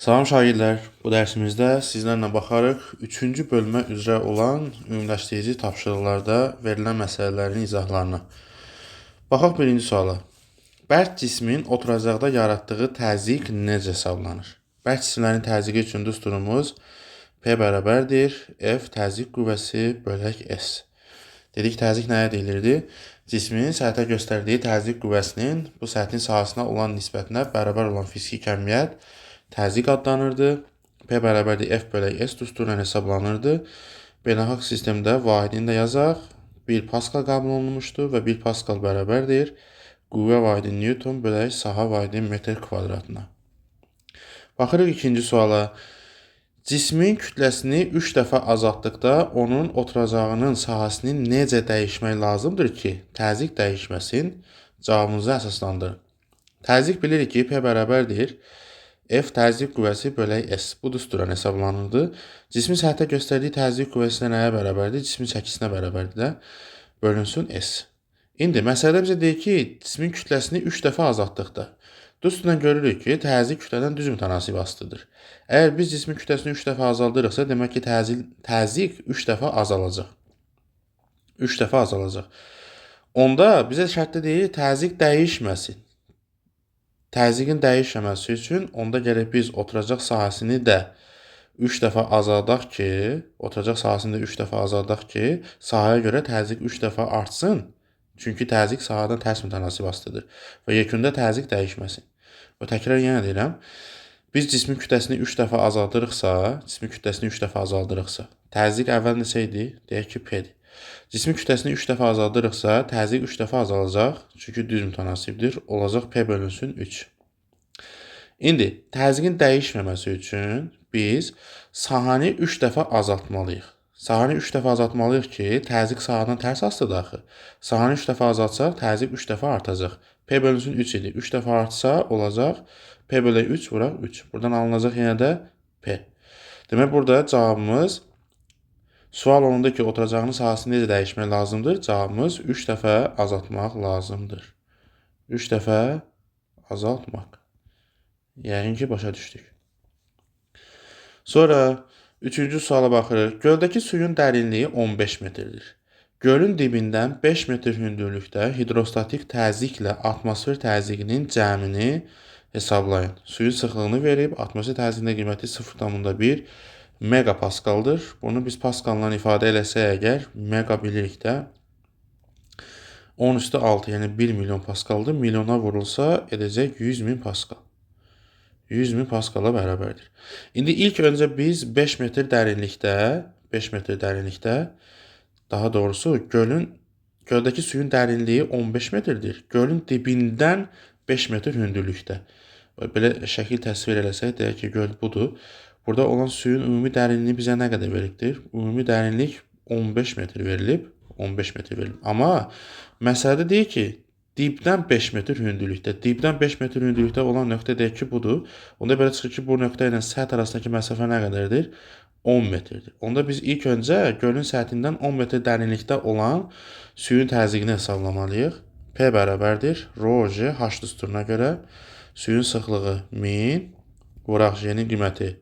Salam şagirdlər, bu dərsimizdə sizlərlə baxarıq 3-cü bölmə üzrə olan ümumiləşdirici tapşırıqlarda verilən məsələlərin izahlarına. Baxaq birinci suala. Bərk cismin oturacaqda yaratdığı təzyiq necə hesablanır? Bərk cisimlərin təzyiqi üçün düsturumuz P bərabərdir F təzyiq qüvvəsi bölək S. Dedik təzyiq nəyə deyilirdi? Cismin səthə göstərdiyi təzyiq qüvvəsinin bu səthin sahəsinə olan nisbətinə bərabər olan fiziki kəmiyyət təzyiq adlanırdı. P bərabərdir F bölək S düsturla hesablanırdı. Beynəlxalq sistemdə vahidini də yazaq. 1 Paskal qəbul olunmuşdur və 1 Paskal bərabərdir qüvvə vahidi Newton bölək sahə vahidi metr kvadratına. Baxırıq ikinci suala. Cismin kütləsini 3 dəfə azaltdıqda onun oturacağının sahəsini necə dəyişmək lazımdır ki, təzyiq dəyişməsin? Cavabımızı əsaslandırın. Təzyiq bilirik ki, P bərabərdir F təzyiq qüvvəsi bölək S. Bu düsturla hesablanırdı. Cismin səthə göstərdiyi təzyiq qüvvəsi nəyə bərabərdir? Cismin çəkisinə bərabərdir də bölünsün S. İndi məsələdə bizə deyir ki, cismin kütləsini 3 dəfə azaltdıqda. Düsturdan görürük ki, təzyiq kütlədən düz mütənasib asılıdır. Əgər biz cismin kütləsini 3 dəfə azaldırıqsa, demək ki, təzyiq 3 dəfə azalacaq. 3 dəfə azalacaq. Onda bizə şərtdə deyir, təzyiq dəyişməsin. Təzyiqin dəyişməməsi üçün onda gərək biz oturacaq sahəsini də 3 dəfə azaldaq ki, sahəyə görə təzyiq 3 dəfə artsın. Çünki təzyiq sahədən tərs mütənasib asılıdır və yekunda təzyiq dəyişməsin. Və təkrar yenə deyirəm, biz cismin kütləsini 3 dəfə azaldırıqsa, təzyiq əvvəl neçə idi? Deyək ki, P-dir. Cismin kütləsini 3 dəfə azaldırıqsa, təzyiq 3 dəfə azalacaq, çünki düz mütənasibdir, olacaq P bölünsün 3. İndi, təzyiqin dəyişməməsi üçün biz sahəni 3 dəfə azaltmalıyıq. Sahəni 3 dəfə azaltmalıyıq ki, təzyiq sahədən tərs asılıdır axı. Sahəni 3 dəfə azaltsaq, təzyiq 3 dəfə artacaq. P bölünsün 3 idi. 3 dəfə artsa, olacaq P bölək 3 vuraq 3. Buradan alınacaq yenə də P. Demək, burada cavabımız sual olundu ki, oturacağının sahəsini necə dəyişmək lazımdır? Cavabımız 3 dəfə azaltmaq lazımdır. 3 dəfə azaltmaq. Yəqin ki, başa düşdük. Sonra 3-cü suala baxırıq. Göldəki suyun dərinliyi 15 metrdir. Gölün dibindən 5 metr hündürlükdə hidrostatik təzyiqlə atmosfer təzyiqinin cəmini hesablayın. Suyun sıxlığını verib, atmosfer təzyiqinin qiyməti 0,1 megapaskaldır. Bunu biz paskalla ifadə eləsək əgər, mega bilirik də 10 üstü 6, yəni 1 milyon paskaldır. Milyona vurulsa edəcək 100.000 paskal. 100.000 paskala bərabərdir. İndi ilk öncə biz 5 metr dərinlikdə, daha doğrusu göldəki suyun dərinliyi 15 metrdir. Gölün dibindən 5 metr hündürlükdə. Belə şəkil təsvir eləsək, deyək ki, göl budur. Burada olan suyun ümumi dərinliyi bizə nə qədər verilibdir? Ümumi dərinlik 15 metr verilib. Amma məsələdə deyir ki, dibdən 5 metr hündürlükdə. Dibdən 5 metr hündürlükdə olan nöqtə deyək ki, budur. Onda belə çıxır ki, bu nöqtə ilə səth arasındakı məsafə nə qədərdir? 10 metrdir. Onda biz ilk öncə gölün səthindən 10 metr dərinlikdə olan suyun təzyiqini hesablamalıyıq. P bərabərdir ρ(J) H düsturuna görə suyun sıxlığı 1000, vuraq J-nin qiyməti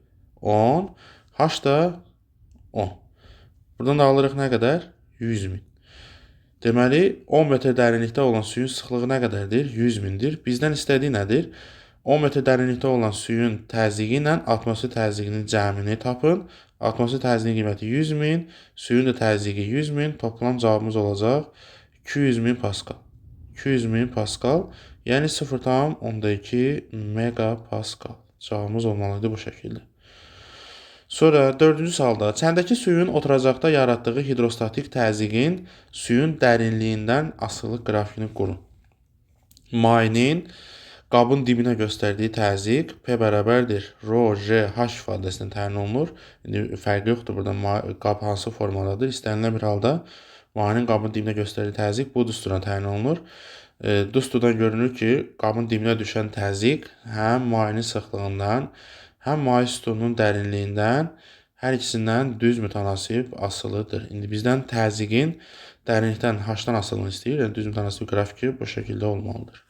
10, H da 10. Buradan da alırıq nə qədər? 100.000. Deməli, 10 metr dərinlikdə olan suyun sıxlığı nə qədərdir? 100.000-dir. Bizdən istədiyi nədir? 10 metr dərinlikdə olan suyun təzyiqi ilə atmosfer təzyiqinin cəmini tapın. Atmosfer təzyiqinin qiyməti 100.000, suyun da təzyiqi 100.000, toplam cavabımız olacaq 200.000 paskal. 200.000 paskal, yəni 0,2 megapaskal. Cavabımız olmalıdır bu şəkildə. Sonra 4-cü sualda, çəndəki suyun oturacaqda yaratdığı hidrostatik təzyiqin suyun dərinliyindən asılı qrafikini qurun. Mayenin qabın dibinə göstərdiyi təzyiq P bərabərdir ρ(J) H ifadəsindən təyin olunur. İndi fərqi yoxdur burada qab hansı formadadır. İstənilən bir halda mayenin qabın dibinə göstərdiyi təzyiq bu düsturla təyin olunur. Düsturdan görünür ki, qabın dibinə düşən təzyiq həm mayenin sıxlığından, həm maye sütununun dərinliyindən, hər ikisindən düz mütənasib asılıdır. İndi bizdən təzyiqin dərinlikdən H-dan asılını istəyir. Yəni düz mütənasib qrafiki bu şəkildə olmalıdır.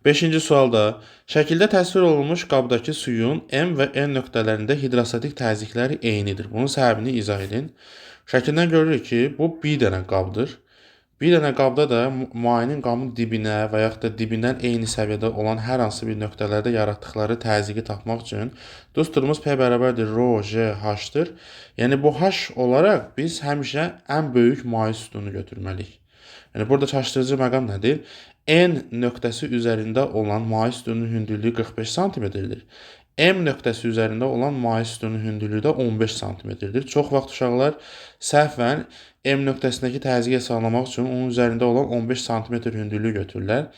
Beşinci sualda, şəkildə təsvir olunmuş qabdakı suyun M və N nöqtələrində hidrostatik təzyiqləri eynidir. Bunun səbəbini izah edin. Şəkildən görürük ki, bu bir dənə qabdır. Bir dənə qabda da mayenin qabın dibinə və yaxud da dibindən eyni səviyyədə olan hər hansı bir nöqtələrdə yaratdıqları təzyiqi tapmaq üçün dusturumuz P bərabərdir rho J H-dır. Yəni bu H olaraq biz həmişə ən böyük maye sütununu götürməliyik. Yəni burada çaşdırıcı məqam nədir? N nöqtəsi üzərində olan maye sütununun hündürlüyü 45 santimetrdir. M nöqtəsi üzərində olan maye sütununun hündürlüyü də 15 santimetrdir. Çox vaxt uşaqlar səhvən M nöqtəsindəki təzyiqi hesablamaq üçün onun üzərində olan 15 santimetr hündürlüyü götürürlər.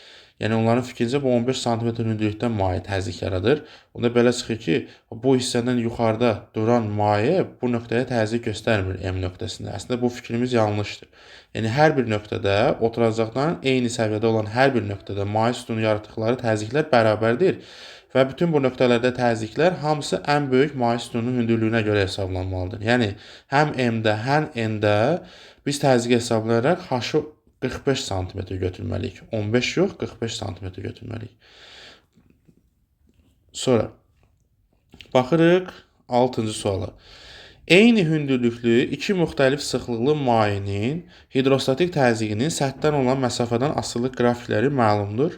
Yəni onların fikrincə bu 15 santimetr hündürlükdən maye təzyiq yaradır. Onda belə çıxır ki, bu hissədən yuxarıda duran maye bu nöqtəyə təzyiq göstərmir M nöqtəsində. Əslində bu fikrimiz yanlışdır. Yəni hər bir nöqtədə oturacaqdan eyni səviyyədə olan hər bir nöqtədə maye sütunu yaratdıqları təzyiqlər bərabərdir. Və bütün bu nöqtələrdə təzyiqlər hamısı ən böyük maye sütununun hündürlüyünə görə hesablanmalıdır. Yəni həm M-də, həm N-də biz təzyiqi hesablayaraq H-ı 45 santimetr götürməliyik. 15 yox, 45 santimetr götürməliyik. Sonra baxırıq 6-cı suala. Eyni hündürlüklü iki müxtəlif sıxlıqlı mayenin hidrostatik təzyiqinin səthdən olan məsafədən asılılıq qrafikləri məlumdur.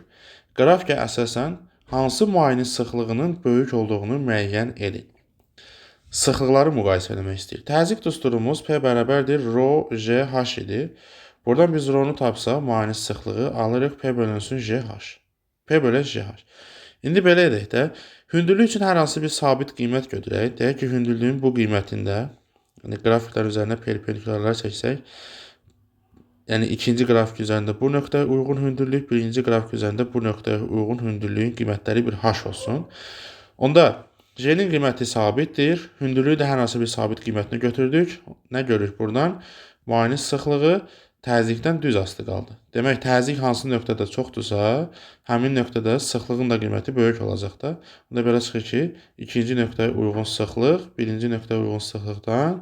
Qrafikə əsasən hansı mayenin sıxlığının böyük olduğunu müəyyən edin. Sıxlıqları müqayisə etmək istəyir. Təzyiq dusturumuz P bərabərdir rho J H idi. Buradan biz rho-nu tapsaq, mayenin sıxlığı alırıq P bölünsün JH. P bölün JH. İndi belə edək də, hündürlük üçün hər hansı bir sabit qiymət götürək. Deyək ki, hündürlüyün bu qiymətində, yəni qrafiklər üzərində perpendikularlar çəksək, yəni ikinci qrafik üzərində bu nöqtəyə uyğun hündürlük, birinci qrafik üzərində bu nöqtəyə uyğun hündürlüyün qiymətləri bir H olsun. Onda J-nin qiyməti sabitdir, hündürlüyü də hər hansı bir sabit qiymətini götürdük. Nə görürük buradan? Mayenin sıxlığı təzyiqdən düz asılı qaldı. Demək, təzyiq hansı nöqtədə çoxdursa, həmin nöqtədə sıxlığın da qiyməti böyük olacaq da. Onda belə çıxır ki, ikinci nöqtəyə uyğun sıxlıq, birinci nöqtəyə uyğun sıxlıqdan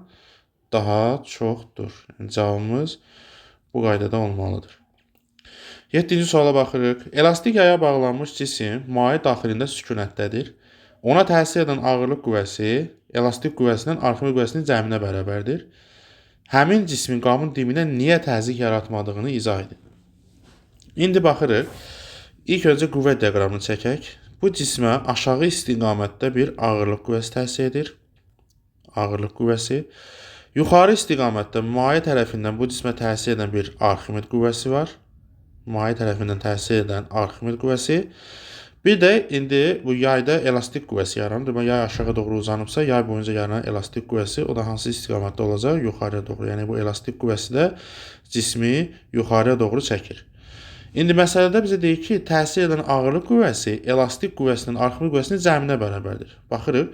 daha çoxdur. Yəni, cavabımız bu qaydada olmalıdır. 7-ci suala baxırıq. Elastik yaya bağlanmış cisim maye daxilində sükunətdədir. Ona təsir edən ağırlıq qüvvəsi elastik qüvvəsindən arximik qüvvəsinin cəminə bərabərdir. Həmin cismin qabın dibinə niyə təzyiq yaratmadığını izah edin. İndi baxırıq. İlk öncə qüvvə diaqramını çəkək. Bu cismə aşağı istiqamətdə bir ağırlıq qüvvəsi təsir edir. Ağırlıq qüvvəsi. Yuxarı istiqamətdə maye tərəfindən bu cismə təsir edən bir arximid qüvvəsi var. Maye tərəfindən təsir edən arximid qüvvəsi. Bir də indi bu yayda elastik qüvvəsi yaranır. Yay aşağı doğru uzanıbsa, yay boyunca yaranan elastik qüvvəsi o da hansı istiqamətdə olacaq? Yuxarıya doğru. Yəni bu elastik qüvvəsi də cismi yuxarıya doğru çəkir. İndi məsələdə bizə deyir ki, təsir edən ağırlıq qüvvəsi elastik qüvvəsinin arximik qüvvəsinin cəminə bərabərdir. Baxırıq,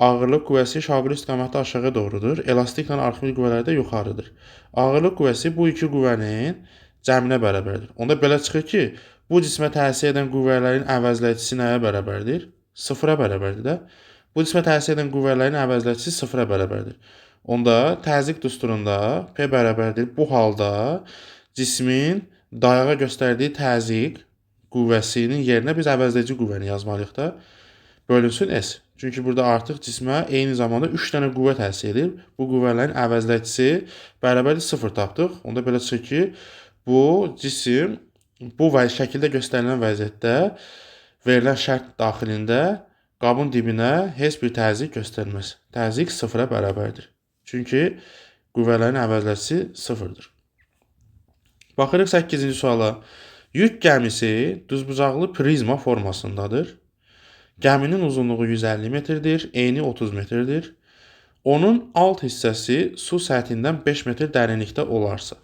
ağırlıq qüvvəsi şaquli istiqamətdə aşağı doğrudur. Elastiklə arximik qüvvələri də yuxarıdır. Ağırlıq qüvvəsi bu iki qüvvənin cəminə bərabərdir. Onda belə çıxır ki, bu cismə təsir edən qüvvələrin əvəzləyicisi nəyə bərabərdir? Sıfıra bərabərdir də. Bu cismə təsir edən qüvvələrin əvəzləyicisi sıfıra bərabərdir. Onda təzyiq dusturunda P bərabərdir. Bu halda cismin dayağa göstərdiyi təzyiq qüvvəsinin yerinə biz əvəzləyici qüvvəni yazmalıyıq da. Bölünsün S. Çünki burada artıq cismə eyni zamanda 3 dənə qüvvə təsir edir. Bu qüvvələrin əvəzləyicisi bərabərdir 0 tapdıq. Onda belə çıxır ki, bu cisim bu şəkildə göstərilən vəziyyətdə verilən şərt daxilində qabın dibinə heç bir təzyiq göstərməz. Təzyiq sıfıra bərabərdir. Çünki qüvvələrin əvəzləyicisi sıfırdır. Baxırıq 8-ci suala. Yük gəmisi düzbucaqlı prizma formasındadır. Gəminin uzunluğu 150 metrdir, eni 30 metrdir. Onun alt hissəsi su səthindən 5 metr dərinlikdə olarsa.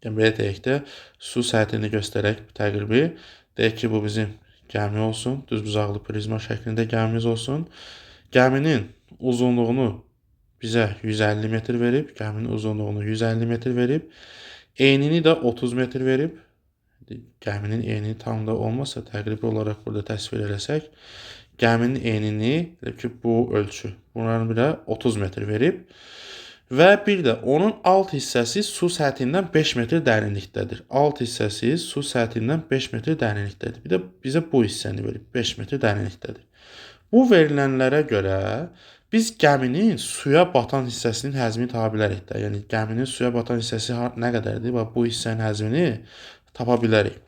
Yəni, belə deyək də, su səthini göstərək təqribi. Deyək ki, bu bizim gəmi olsun. Düzbucaqlı prizma şəklində gəmimiz olsun. Gəminin uzunluğunu bizə 150 metr verib. Gəminin uzunluğunu 150 metr verib. Enini də 30 metr verib. Gəminin enini tam da olmasa, təqribi olaraq burada təsvir eləsək. Gəminin enini, ki, bu ölçü. Bunların bir də 30 metr verib. Və bir də onun alt hissəsi su səthindən 5 metr dərinlikdədir. Alt hissəsi su səthindən 5 metr dərinlikdədir. Bir də bizə bu hissəni verib 5 metr dərinlikdədir. Bu verilənlərə görə biz gəminin suya batan hissəsinin həzmini tapa bilərik də. Yəni gəminin suya batan hissəsi nə qədərdir? Bax bu hissənin həzmini tapa bilərik.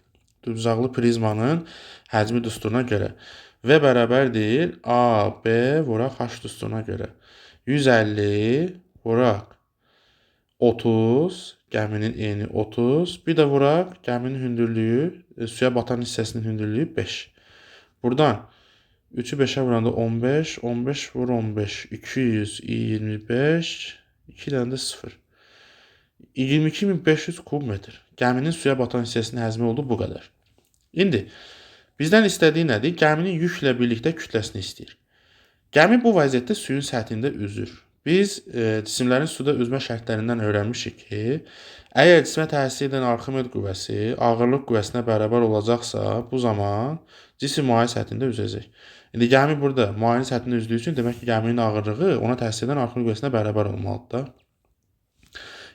Düzaqlı prizmanın həcmi düsturuna görə. V bərabərdir AB vuraq H düsturuna görə. 150 vuraq 30, gəminin eni 30, bir də vuraq gəminin hündürlüyü, suya batan hissəsinin hündürlüyü 5. Buradan 3'ü 5'e vuranda 15, 15 vur 15, 225, 2 dənə də 0. 22.500 kub metr. Gəminin suya batan hissəsinin həzmi oldu bu qədər. İndi bizdən istədiyi nədir? Gəminin yüklə birlikdə kütləsini istəyir. Gəmi bu vəziyyətdə suyun səthində üzür. Biz cisimlərin suda üzmə şərtlərindən öyrənmişik ki, əgər cismə təsir edən Arximed qüvvəsi ağırlıq qüvvəsinə bərabər olacaqsa, bu zaman cisim müayir səthində üzəcək. İndi gəmi burada müayir səthində üzdüyü üçün demək ki, gəminin ağırlığı ona təsir edən Arximed qüvvəsinə bərabər olmalıdır da.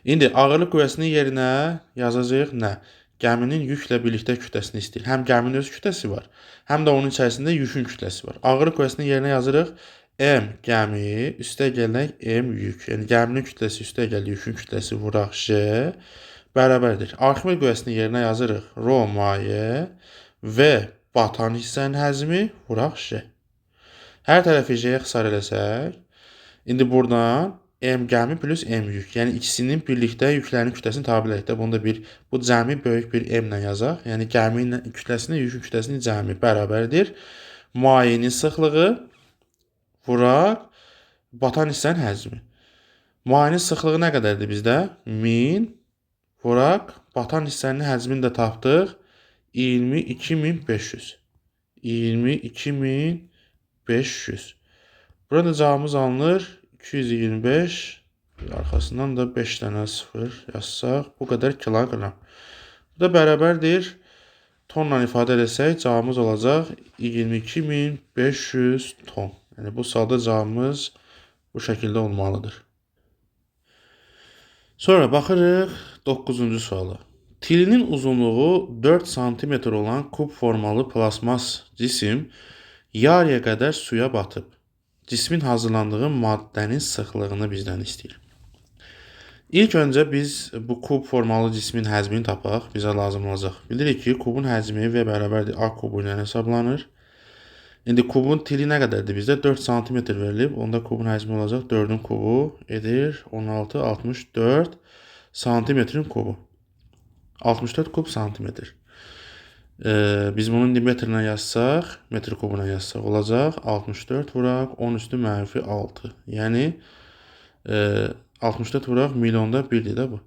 İndi ağırlıq qüvvəsinin yerinə yazacağıq nə? Gəminin yüklə birlikdə kütləsini istəyir. Həm gəminin öz kütləsi var, həm də onun içərisində yükün kütləsi var. Ağırlıq qüvvəsinin yerinə yazırıq M gəmi üstə gələk M yük. Yəni gəminin kütləsi üstə gəl yükün kütləsi vuraq J bərabərdir. Arximed qüvvəsinin yerinə yazırıq Rho maye və batan hissənin həzmi vuraq J. Hər tərəfi J-yə ixtisar eləsək, indi buradan M gəmi plus M yük. Yəni ikisinin birlikdə yüklərinin kütləsini tapa bilərik də. Bunda bu cəmi böyük bir M ilə yazaq. Yəni gəminin kütləsinə yükün kütləsinin cəmi bərabərdir. Mayenin sıxlığı vuraq batan hissənin həzmi. Mayenin sıxlığı nə qədərdir bizdə? 1000 vuraq batan hissənin həzmini də tapdıq. 22.500. 22.500. Burada cavabımız alınır 225. Arxasından da 5 dənə 0 yazsaq, bu qədər kiloqram. Bu da bərabərdir. Tonla ifadə etsək, cavabımız olacaq 22.500 ton. Yəni bu sualda cavabımız bu şəkildə olmalıdır. Sonra baxırıq 9-cu suala. Tilinin uzunluğu 4 cm olan kub formalı plasmas cisim yarıya qədər suya batıb. Cismin hazırlandığı maddənin sıxlığını bizdən istəyir. İlk öncə biz bu kub formalı cismin həzmini tapaq. Bizə lazım olacaq. Bilirik ki, kubun həzmi V bərabərdir A kubu ilə hesablanır. İndi kubun tili nə qədərdir bizdə? 4 cm verilib. Onda kubun həzmi olacaq 4-ün kubu edir 16, 64 santimetrin kubu. 64 kub santimetr. Biz bunu metrlə yazsaq, metr kubuna yazsaq olacaq 64 vuraq 10 üstü mənfi 6. Yəni 64 vuraq milyonda 1-dir də bu.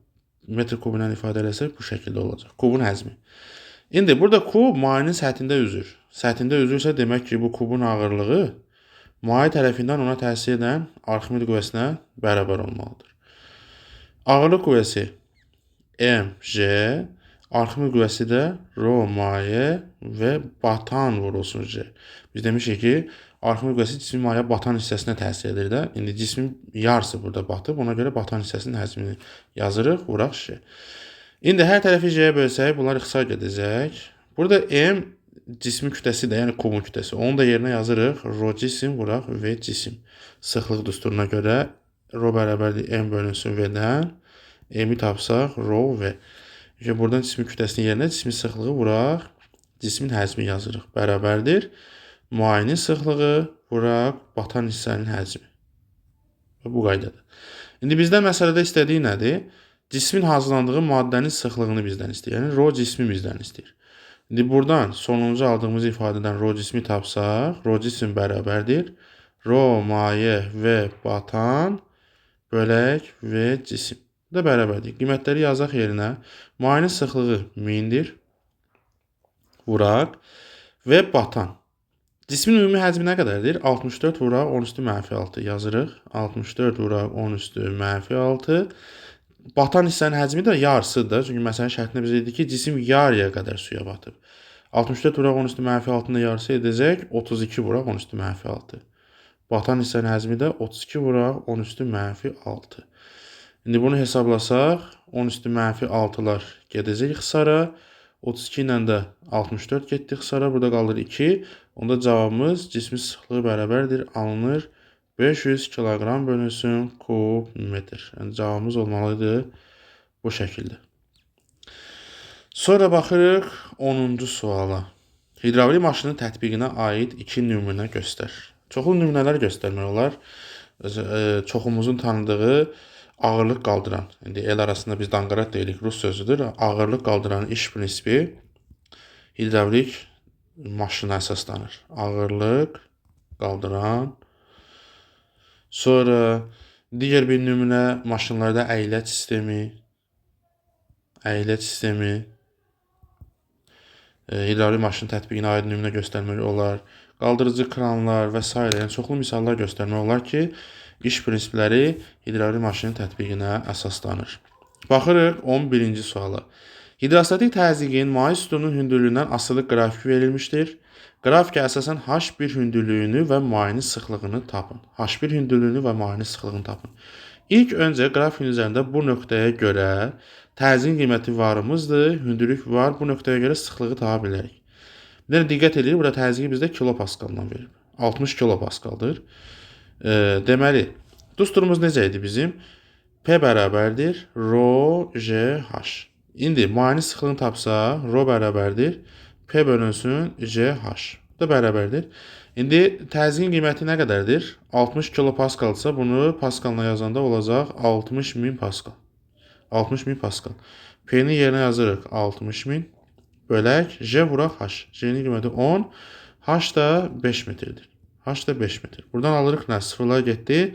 Metr kubuna ifadə eləsək bu şəkildə olacaq. Kubun həzmi. İndi burada kub mayenin səthində üzür. Səthində üzürsə demək ki, bu kubun ağırlığı maye tərəfindən ona təsir edən Arximed qüvvəsinə bərabər olmalıdır. Ağırlıq qüvvəsi mg, Arximed qüvvəsi də Rho maye və batan vurulsun J. Biz demişik ki, Arximed qüvvəsi cismin maye batan hissəsinə təsir edir də. İndi cismin yarısı burada batıb, ona görə batan hissəsinin həzmini yazırıq, vuraq J. İndi hər tərəfi J-yə bölsək, bunlar ixtisar gedəcək. Burada M cismin kütləsidir, yəni kubun kütləsi. Onu da yerinə yazırıq, Rho cisim vuraq V cisim. Sıxlıq düsturuna görə Rho bərabərdir M bölünsün V-dən. M-i tapsaq, Rho V. Buradan cismin kütləsinin yerinə cismin sıxlığı vuraq, cismin həzmi yazırıq. Bərabərdir. Mayenin sıxlığı vuraq, batan hissənin həzmi. Bu qaydadır. İndi bizdən məsələdə istədiyi nədir? Cismin hazırlandığı maddənin sıxlığını bizdən istəyir. Yəni, Rho cismi bizdən istəyir. İndi buradan sonuncu aldığımız ifadədən Rho cismi tapsaq, Rho cisim bərabərdir. Rho maye və batan bölək və cisim. Bu da bərabərdir. Qiymətləri yazaq yerinə. Mayenin sıxlığı 1000-dir. Vuraq və batan. Cismin ümumi həcmi nə qədərdir? 64 vuraq 10 üstü mənfi 6 yazırıq. 64 vuraq 10 üstü mənfi 6. Batan hissənin həcmi də yarısıdır. Çünki məsələnin şərtində biz dedik ki, cisim yarıya qədər suya batıb. 64 vuraq 10 üstü mənfi 6-nın yarısı edəcək 32 vuraq 10 üstü mənfi 6. Batan hissənin həcmi də 32 vuraq 10 üstü mənfi 6. İndi bunu hesablasaq 10 üstü mənfi 6'lar gedəcək ixtisara. 32 ilə də 64 getdi ixtisara. Burada qalır 2. Onda cavabımız cismi sıxlığı bərabərdir. Alınır 500 kiloqram bölünsün kub metr. Yəni cavabımız olmalıdır bu şəkildə. Sonra baxırıq 10-cu suala. Hidravlik maşının tətbiqinə aid 2 nümunə göstər. Çoxlu nümunələr göstərmək olar. Çoxumuzun tanıdığı ağırlıq qaldıran. İndi el arasında biz danqarat deyirik, rus sözüdür. Ağırlıq qaldıran iş prinsipi hidravlik maşına əsaslanır. Ağırlıq qaldıran. Sonra digər bir nümunə maşınlarda əyiləc sistemi. Əyiləc sistemi. Hidravlik maşının tətbiqinə aid nümunə göstərmək olar. Qaldırıcı kranlar və s. Yəni çoxlu misallar göstərmək olar ki, iş prinsipləri hidravlik maşının tətbiqinə əsaslanır. Baxırıq 11-ci suala. Hidrostatik təzyiqin maye sütununun hündürlüyündən asılı qrafiki verilmişdir. Qrafikə əsasən H1 hündürlüyünü və mayenin sıxlığını tapın. H1 hündürlüyünü və mayenin sıxlığını tapın. İlk öncə qrafikin üzərində bu nöqtəyə görə təzyiqin qiyməti varımızdır, hündürlük var. Bu nöqtəyə görə sıxlığı tapa bilərik. Bir dənə diqqət edirik, burada təzyiqi bizdə kilopaskaldan verib. 60 kilopaskaldır. Deməli, dusturumuz necə idi bizim? P bərabərdir rho J H. İndi mayenin sıxlığını tapsa, rho bərabərdir P bölünsün J H. Bu da bərabərdir. İndi təzyiqin qiyməti nə qədərdir? 60 kilopaskalsa, bunu paskalına yazanda olacaq 60.000 paskal. 60.000 paskal. P-ni yerinə yazırıq 60.000 bölək J vuraq H. J-nin qiyməti 10. H da 5 metrdir. H da 5 metr. Buradan alırıq nə? Sıfırlar getdi.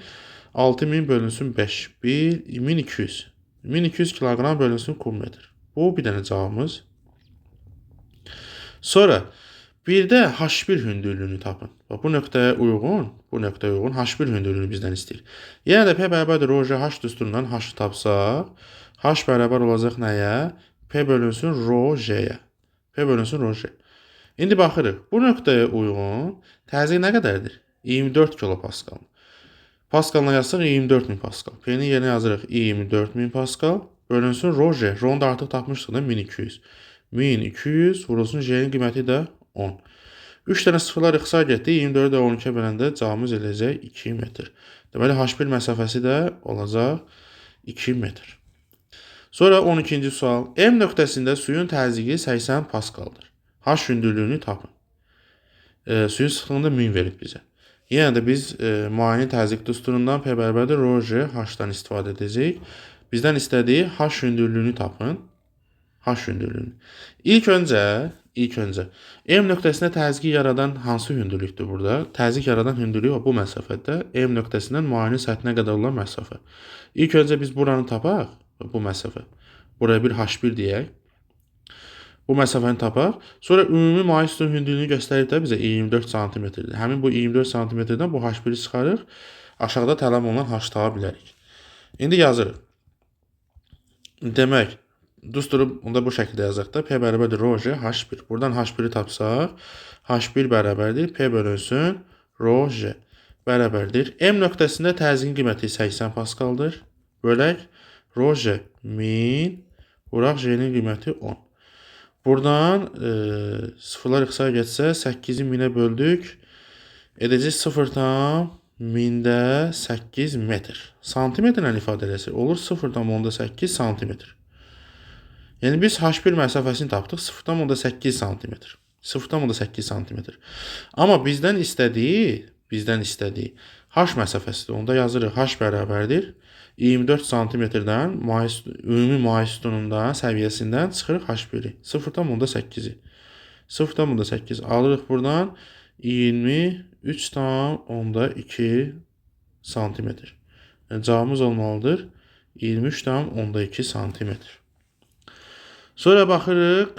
6000 bölünsün 5. 1200. 1200 kiloqram bölünsün kub metr. Bu bir dənə cavabımız. Sonra bir də H1 hündürlüyünü tapın. Bu nöqtəyə uyğun, H1 hündürlüyünü bizdən istəyir. Yenə də P bərabərdir rho J H düsturundan H-ı tapsaq, H bərabər olacaq nəyə? P bölünsün rho J-yə. P bölünsün rho J. İndi baxırıq. Bu nöqtəyə uyğun təzyiq nə qədərdir? 24 kilopascal. Paskalına yazsaq 24.000 paskal. P-ni yerinə yazırıq 24.000 paskal. Bölünsün rho J. Rho-nu da artıq tapmışdıq da 1200. 1200 vurulsun J-nin qiyməti də 10. 3 dənə sıfırlar ixtisar getdi. 24-ü də 12-yə böləndə cavabımız eləyəcək 2 metr. Deməli H1 məsafəsi də olacaq 2 metr. Sonra 12-ci sual. M nöqtəsində suyun təzyiqi 80 paskaldır. H hündürlüyünü tapın. Suyun sıxlığında 1000 verib bizə. Yenə də biz mayenin təzyiq düsturundan P bərabərdir rho J H-dan istifadə edəcəyik. Bizdən istədiyi H hündürlüyünü tapın. H hündürlüyünü. İlk öncə M nöqtəsində təzyiq yaradan hansı hündürlükdür burada? Təzyiq yaradan hündürlük bu məsafədə M nöqtəsindən mayenin səthinə qədər olan məsafə. İlk öncə biz buranı tapaq, bu məsafə. Buraya bir H1 deyək. Bu məsafəni tapaq. Sonra ümumi maye sütunun hündürlüyünü göstərir də bizə 24 cm-dir. Həmin bu 24 cm-dən bu H1-i çıxarıq. Aşağıda tələb olunan H tapa bilərik. İndi yazırıq. Demək, dusturu onda bu şəkildə yazaq da. P bərabərdir rho J H1. Buradan H1-i tapsaq, H1 bərabərdir P bölünsün rho J. Bərabərdir. M nöqtəsində təzyiqin qiyməti 80 paskaldır. Bölək rho J 1000 vuraq J-nin qiyməti 10. Buradan sıfırlar ixtisar getsə 8-i 1000-ə böldük. Edəcək 0,8 metr. Santimetrlə ifadə eləsək olur 0,8 santimetr. Yəni biz H1 məsafəsini tapdıq 0,8 santimetr. 0,8 santimetr. Amma bizdən istədiyi H məsafəsidir. Onda yazırıq H bərabərdir 24 santimetrdən ümumi maye sütunundan səviyyəsindən çıxırıq H1-i. 0,8-i. 0,8 alırıq buradan 23,2 santimetr. Yəni cavabımız olmalıdır 23,2 santimetr. Sonra baxırıq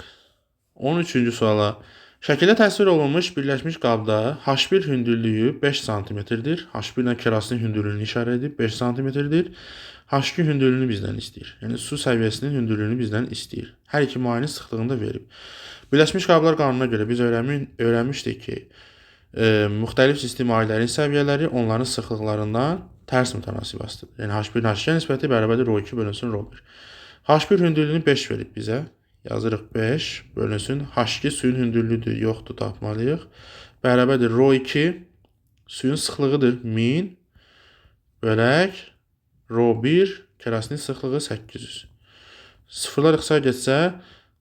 13-cü suala. Şəkildə təsvir olunmuş birləşmiş qabda H1 hündürlüyü 5 cm-dir. H1 ilə kerasinin hündürlüyünü işarə edib 5 cm-dir. H2 hündürlüyünü bizdən istəyir. Yəni su səviyyəsinin hündürlüyünü bizdən istəyir. Hər iki mayenin sıxlığını da verib. Birləşmiş qablar qanununa görə biz öyrənmişdik ki, müxtəlif sistem mayelərin səviyyələri onların sıxlıqlarından tərs mütənasibəsidir. Yəni H1 H2 nisbəti bərabərdir ρ2 bölünsün ρ1. H1 hündürlüyünü 5 verib bizə. Yazırıq 5 bölünsün. H2 suyun hündürlüyüdür, yoxdur, tapmalıyıq. Bərabərdir ρ2 suyun sıxlığıdır 1000 bölək ρ1 kərəsinin sıxlığı 800. Sıfırlar ixtisar getsə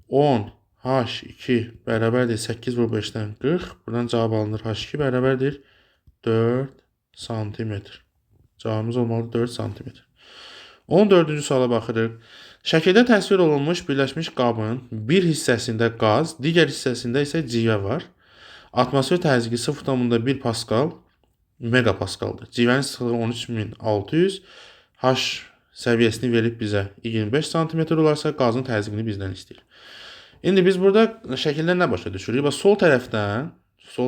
10 H2 bərabərdir 8 vur 5-dən 40. Buradan cavab alınır. H2 bərabərdir 4 santimetr. Cavabımız olmalı 4 santimetr. 14-cü suala baxırıq. Şəkildə təsvir olunmuş birləşmiş qabın bir hissəsində qaz, digər hissəsində isə civə var. Atmosfer təzyiqi 0,1 paskal, megapaskaldır. Civənin sıxlığı 13600, H səviyyəsini verib bizə 25 cm olarsa qazın təzyiqini bizdən istəyir. İndi biz burada şəkildən nə başa düşürük? Bax, sol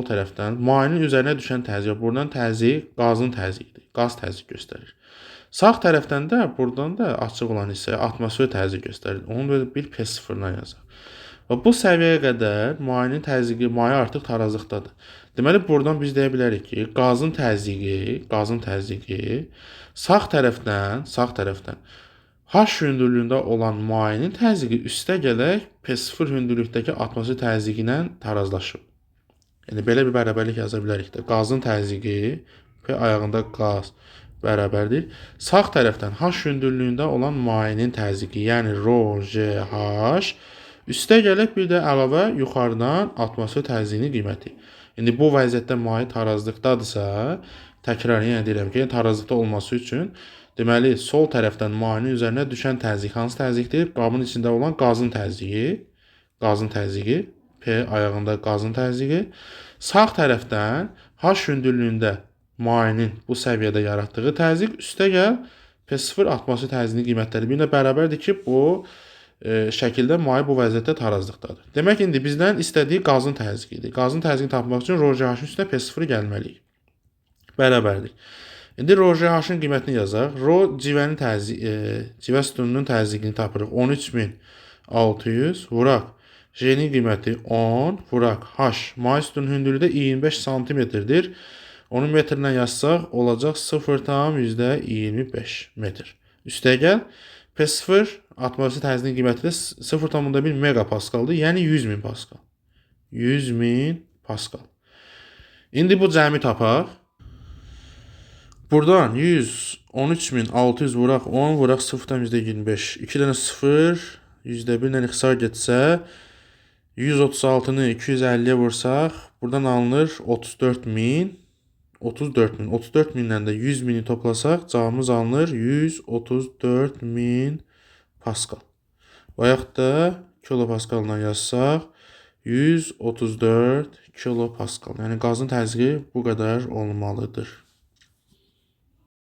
tərəfdən mayenin üzərinə düşən təzyiq, buradan təzyiq qazın təzyiqidir. Qaz təzyiq göstərir. Sağ tərəfdən də buradan da açıq olan hissəyə atmosfer təzyiq göstərir. Onu da bir P0-dan yazaq. Və bu səviyyəyə qədər mayenin təzyiqi, maye artıq tarazlıqdadır. Deməli, buradan biz deyə bilərik ki, qazın təzyiqi sağ tərəfdən H hündürlüyündə olan mayenin təzyiqi üstə gələk P0 hündürlükdəki atmosfer təzyiqi ilə tarazlaşıb. Yəni, belə bir bərabərlik yaza bilərik də. Qazın təzyiqi, P ayağında qaz bərabərdir. Sağ tərəfdən H hündürlüyündə olan mayenin təzyiqi, yəni ρGH, üstə gələk bir də əlavə yuxarıdan atmosfer təzyiqinin qiyməti. İndi bu vəziyyətdə maye tarazlıqdadırsa, təkrar yenə deyirəm ki, tarazlıqda olması üçün deməli, sol tərəfdən mayenin üzərinə düşən təzyiq hansı təzyiqdir? Qabın içində olan qazın təzyiqi, P ayağında qazın təzyiqi. Sağ tərəfdən H hündürlüyündə mayenin bu səviyyədə yaratdığı təzyiq, üstə gəl P0 atmosfer təzyiqinin qiymətləri bir də bərabərdir ki, bu şəkildə maye bu vəziyyətdə tarazlıqdadır. Demək, indi bizdən istədiyi qazın təzyiqidir. Qazın təzyiqini tapmaq üçün ρGH-ın üstünə P0 gəlməliyik. Bərabərdir. İndi ρGH-ın qiymətini yazaq. Civə sütununun təzyiqini tapırıq. 13600 vuraq. J-nin qiyməti 10 vuraq. H. Maye sütunun hündürlüyü də 25 santimetrdir. Onu metrlə yazsaq olacaq 0,25 metr. Üstə gəl. P0 atmosfer təzyiqinin qiyməti də 0,1 megapaskaldır. Yəni 100.000 paskal. 100.000 paskal. İndi bu cəmi tapaq. Buradan 113.600 vuraq 10 vuraq 0,25. 2 dənə 0 %1-lə ixtisar getsə 136-nı 250-yə vursaq buradan alınır 34.000. 34.000-dən də 100.000-i toplasaq cavabımız alınır 134.000 paskal. Və yaxud da kilopaskaldan yazsaq 134 kilopaskal. Yəni qazın təzyiqi bu qədər olmalıdır.